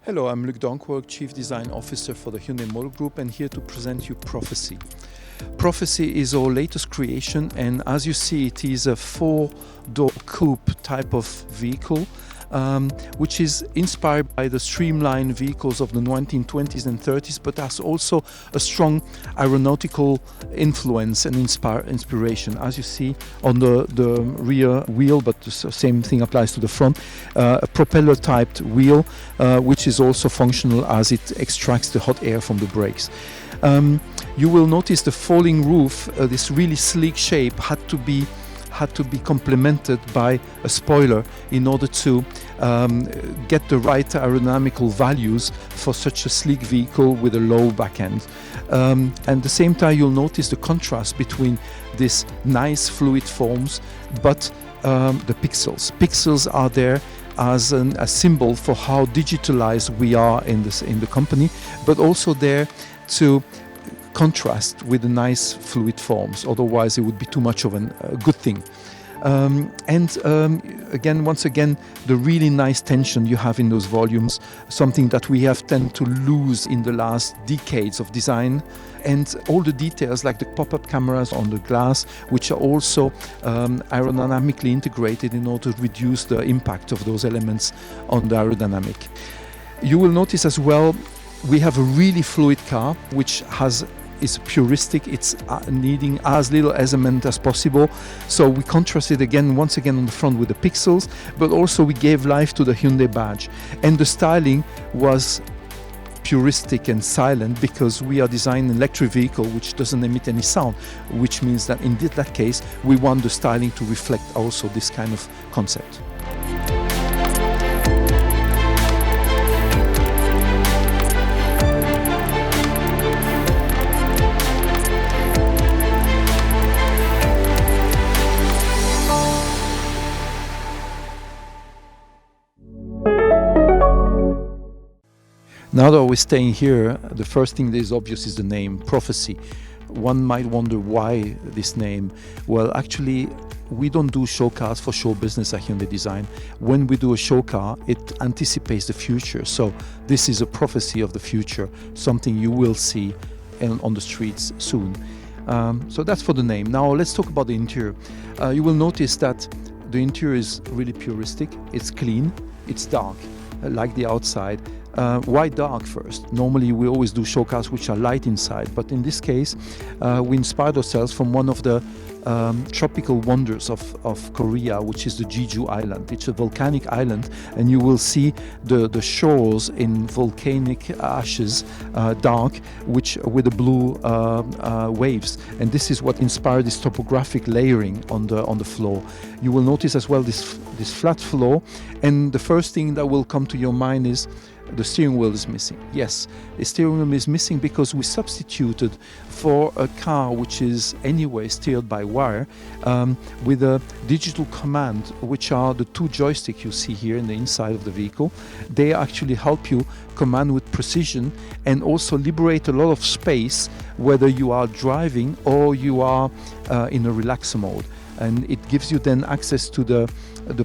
Hello, I'm Luc Donckerwolke, Chief Design Officer for the Hyundai Motor Group, and here to present you Prophecy. Prophecy is our latest creation, and as you see, it is a four-door coupe type of vehicle, which is inspired by the streamlined vehicles of the 1920s and 30s, but has also a strong aeronautical influence and inspiration. As you see on the rear wheel, but the same thing applies to the front, a propeller-typed wheel, which is also functional as it extracts the hot air from the brakes. You will notice the falling roof, this really sleek shape had to be complemented by a spoiler in order to get the right aerodynamical values for such a sleek vehicle with a low back end. And at the same time, you'll notice the contrast between these nice fluid forms, but the pixels. Pixels are there as a symbol for how digitalized we are in the company, but also there to contrast with the nice fluid forms. Otherwise it would be too much of a good thing. Once again, the really nice tension you have in those volumes, something that we have tended to lose in the last decades of design, and all the details like the pop-up cameras on the glass, which are also aerodynamically integrated in order to reduce the impact of those elements on the aerodynamic. You will notice as well, we have a really fluid car, which is puristic. It's needing as little element as possible. So we contrasted once again on the front with the pixels, but also we gave life to the Hyundai badge. And the styling was puristic and silent because we are designing an electric vehicle which doesn't emit any sound, which means that in that case, we want the styling to reflect also this kind of concept. Now that we're staying here, the first thing that is obvious is the name, Prophecy. One might wonder why this name. Well, actually, we don't do show cars for show business at Hyundai Design. When we do a show car, it anticipates the future. So this is a prophecy of the future, something you will see on the streets soon. So that's for the name. Now let's talk about the interior. You will notice that the interior is really puristic. It's clean, it's dark, like the outside. Why dark first? Normally we always do show cars which are light inside, but in this case we inspired ourselves from one of the tropical wonders of Korea, which is the Jeju Island. It's a volcanic island, and you will see the shores in volcanic ashes, dark, with the blue waves, and this is what inspired this topographic layering on the floor. You will notice as well this flat floor, and the first thing that will come to your mind is the steering wheel is missing. Yes, the steering wheel is missing because we substituted for a car which is anyway steered by wire with a digital command, which are the two joysticks you see here in the inside of the vehicle. They actually help you command with precision and also liberate a lot of space, whether you are driving or you are in a relaxer mode. And it gives you then access to the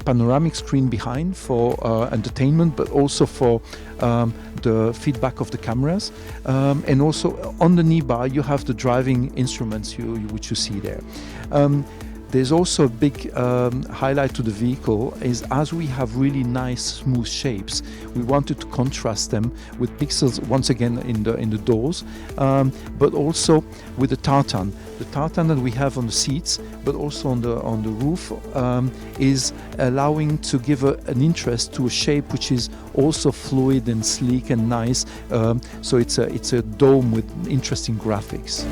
panoramic screen behind for entertainment, but also for the feedback of the cameras. And also on the knee bar, you have the driving instruments which you see there. There's also a big highlight to the vehicle is as we have really nice smooth shapes, we wanted to contrast them with pixels once again in the doors, but also with the tartan. The tartan that we have on the seats, but also on the roof, is allowing to give an interest to a shape which is also fluid and sleek and nice. So it's a dome with interesting graphics.